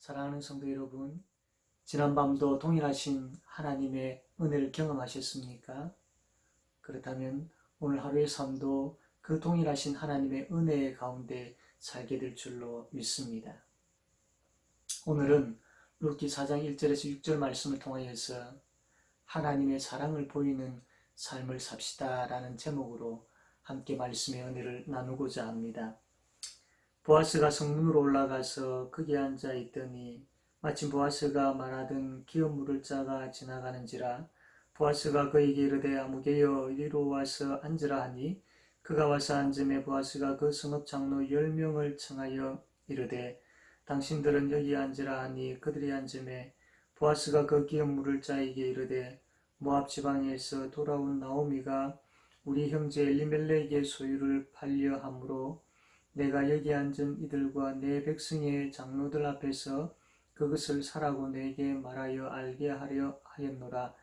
사랑하는 성도 여러분, 지난밤도 동일하신 하나님의 은혜를 경험하셨습니까? 그렇다면 오늘 하루의 삶도 그 동일하신 하나님의 은혜 가운데 살게 될 줄로 믿습니다. 오늘은 룻기 4장 1절에서 6절 말씀을 통하여서 하나님의 사랑을 보이는 삶을 삽시다 라는 제목으로 함께 말씀의 은혜를 나누고자 합니다. 보아스가 성문으로 올라가서 거기에 앉아 있더니 마침 보아스가 말하던 기업 물을 자가 지나가는지라. 보아스가 그에게 이르되 아무개여 이리로 와서 앉으라 하니 그가 와서 앉음에 보아스가 그 성읍 장로 10명을 청하여 이르되 당신들은 여기 앉으라 하니 그들이 앉음에 보아스가 그 기업 물을 자에게 이르되 모압 지방에서 돌아온 나오미가 우리 형제 엘리멜렉의 소유를 팔려 함으로 내가 여기 앉은 이들과 내 백성의 장로들 앞에서 그것을 사라고 내게 말하여 알게 하려 하였노라.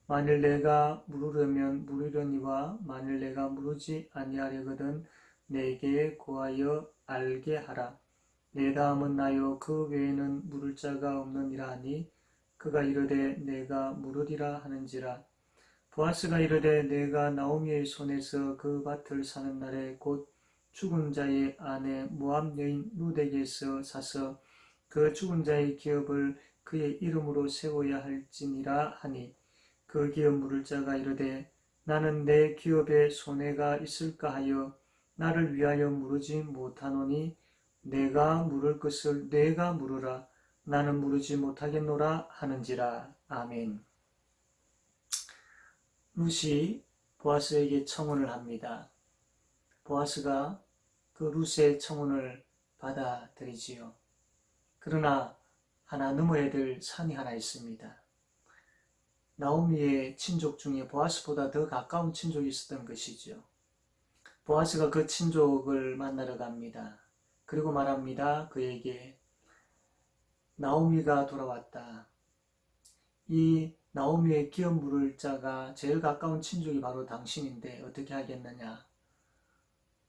만일 내가 물으려면 물으려니와 만일 내가 물으지 아니하려거든 내게 구하여 알게 하라. 내 다음은 나요 그 외에는 물을 자가 없느니라 하니 그가 이르되 내가 물으리라 하는지라. 보아스가 이르되 내가 나오미의 손에서 그 밭을 사는 날에 곧 죽은 자의 아내 모압 여인 룻에게서 사서 그 죽은 자의 기업을 그의 이름으로 세워야 할지니라 하니 그 기업 물을 자가 이르되 나는 내 기업에 손해가 있을까 하여 나를 위하여 물으지 못하노니 내가 물을 것을 내가 물으라. 나는 물으지 못하겠노라 하는지라. 아멘. 룻이 보아스에게 청혼을 합니다. 보아스가 그 룻의 청혼을 받아들이지요. 그러나 하나 넘어야 될 산이 하나 있습니다. 나오미의 친족 중에 보아스보다 더 가까운 친족이 있었던 것이죠. 보아스가 그 친족을 만나러 갑니다. 그리고 말합니다. 그에게 나오미가 돌아왔다. 이 나오미의 기업 물을 자가 제일 가까운 친족이 바로 당신인데 어떻게 하겠느냐?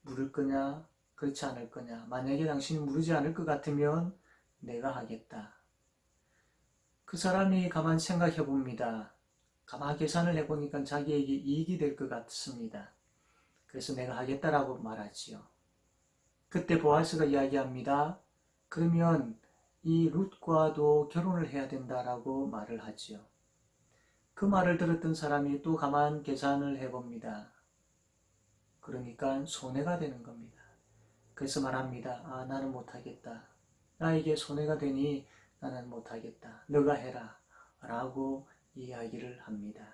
물을 거냐? 그렇지 않을 거냐? 만약에 당신이 물으지 않을 것 같으면 내가 하겠다. 그 사람이 가만 생각해 봅니다. 가만 계산을 해보니까 자기에게 이익이 될 것 같습니다. 그래서 내가 하겠다라고 말하지요. 그때 보아스가 이야기합니다. 그러면 이 룻과도 결혼을 해야 된다라고 말을 하지요. 그 말을 들었던 사람이 또 가만 계산을 해봅니다. 그러니까 손해가 되는 겁니다. 그래서 말합니다. 나는 못하겠다. 나에게 손해가 되니 나는 못하겠다. 너가 해라. 라고 이야기를 합니다.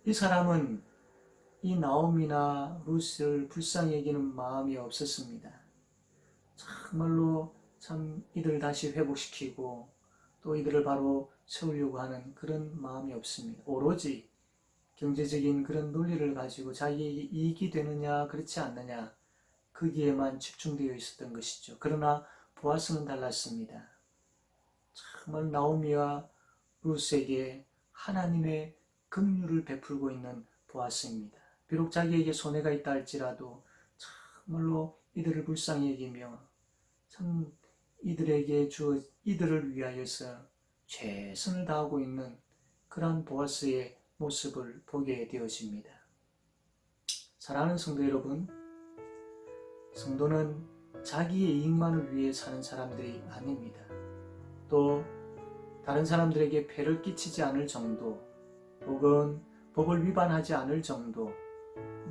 이 사람은 이 나오미나 룻을 불쌍히 여기는 마음이 없었습니다. 정말로 참 이들을 다시 회복시키고 또 이들을 바로 세우려고 하는 그런 마음이 없습니다. 오로지 경제적인 그런 논리를 가지고 자기에게 이익이 되느냐 그렇지 않느냐 거기에만 집중되어 있었던 것이죠. 그러나 보아스는 달랐습니다. 정말 나오미와 룻에게 하나님의 긍휼을 베풀고 있는 보아스입니다. 비록 자기에게 손해가 있다 할지라도 정말로 이들을 불쌍히 여기며 참 이들을 위하여서 최선을 다하고 있는 그러한 보아스의 모습을 보게 되어집니다. 사랑하는 성도 여러분, 성도는 자기의 이익만을 위해 사는 사람들이 아닙니다. 또 다른 사람들에게 폐를 끼치지 않을 정도 혹은 법을 위반하지 않을 정도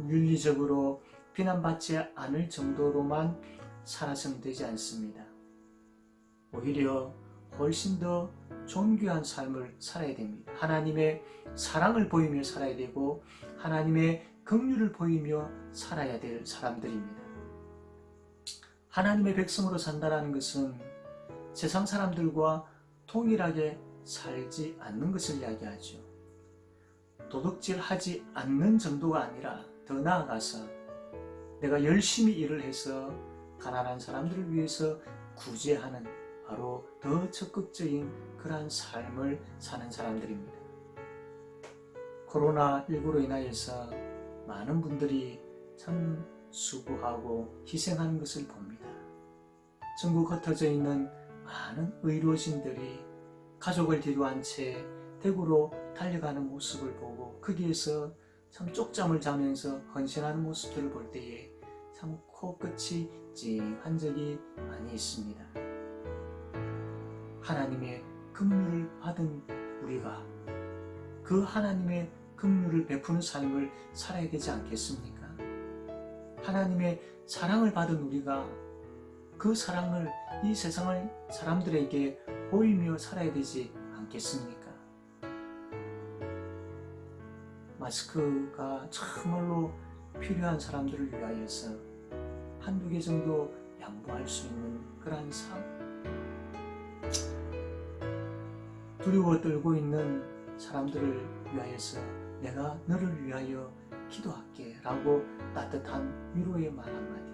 윤리적으로 비난받지 않을 정도로만 살아서는 되지 않습니다. 오히려 훨씬 더 존귀한 삶을 살아야 됩니다. 하나님의 사랑을 보이며 살아야 되고 하나님의 긍휼을 보이며 살아야 될 사람들입니다. 하나님의 백성으로 산다는 것은 세상 사람들과 동일하게 살지 않는 것을 이야기하죠. 도둑질하지 않는 정도가 아니라 더 나아가서 내가 열심히 일을 해서 가난한 사람들을 위해서 구제하는 바로 더 적극적인 그러한 삶을 사는 사람들입니다. 코로나19로 인하여서 많은 분들이 참 수고하고 희생하는 것을 봅니다. 전국 흩어져 있는 많은 의료진들이 가족을 뒤로한 채 대구로 달려가는 모습을 보고 거기에서 참 쪽잠을 자면서 헌신하는 모습들을 볼 때에 참 코끝이 찡한 적이 많이 있습니다. 하나님의 긍휼을 받은 우리가 그 하나님의 긍휼을 베푸는 삶을 살아야 되지 않겠습니까? 하나님의 사랑을 받은 우리가 그 사랑을 이 세상을 사람들에게 보이며 살아야 되지 않겠습니까? 마스크가 정말로 필요한 사람들을 위하여서 한두 개 정도 양보할 수 있는 그러한 삶, 두려워 떨고 있는 사람들을 위하여서 내가 너를 위하여 기도할게 라고 따뜻한 위로의 말 한마디,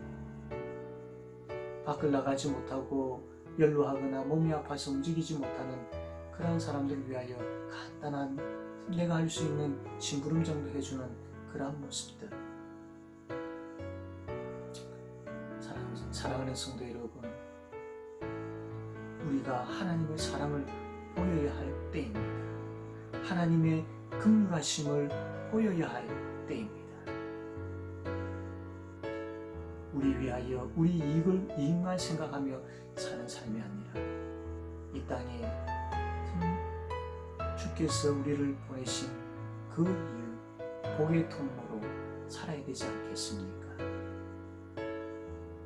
밖을 나가지 못하고 연로하거나 몸이 아파서 움직이지 못하는 그런 사람들을 위하여 간단한 내가 할 수 있는 심부름 정도 해주는 그러한 모습들. 사랑하는 성도 여러분, 우리가 하나님의 사랑을 보여야 할 때입니다. 하나님의 긍휼하심을 보여야 할 때입니다. 우리 위하여 우리 이익만 생각하며 사는 삶이 아니라 이 땅에 주께서 우리를 보내신 그 이유, 복의 통로로 살아야 되지 않겠습니까?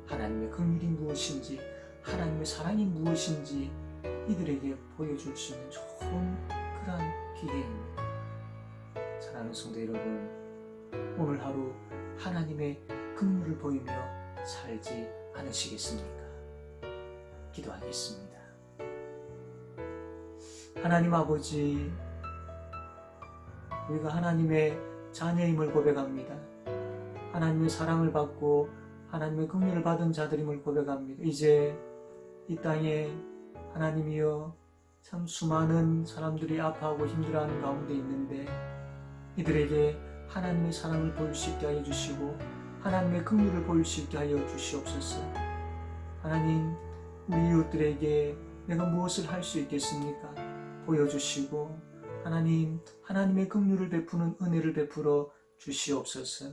하나님의 긍휼이 무엇인지, 하나님의 사랑이 무엇인지 이들에게 보여줄 수 있는 좋은 그런 기회입니다. 사랑하는 성도 여러분, 오늘 하루 하나님의 긍휼을 보이며 살지 않으시겠습니까? 기도하겠습니다. 하나님 아버지, 우리가 하나님의 자녀임을 고백합니다. 하나님의 사랑을 받고 하나님의 긍휼을 받은 자들임을 고백합니다. 이제 이 땅에 하나님이여 참 수많은 사람들이 아파하고 힘들어하는 가운데 있는데 이들에게 하나님의 사랑을 보일 수 있게 하여 주시고 하나님의 긍휼을 보일 수 있게 하여 주시옵소서. 하나님, 우리 이웃들에게 내가 무엇을 할 수 있겠습니까? 보여주시고 하나님, 하나님의 긍휼을 베푸는 은혜를 베풀어 주시옵소서.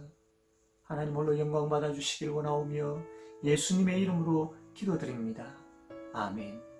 하나님 홀로 영광 받아 주시길 원하오며 예수님의 이름으로 기도드립니다. 아멘.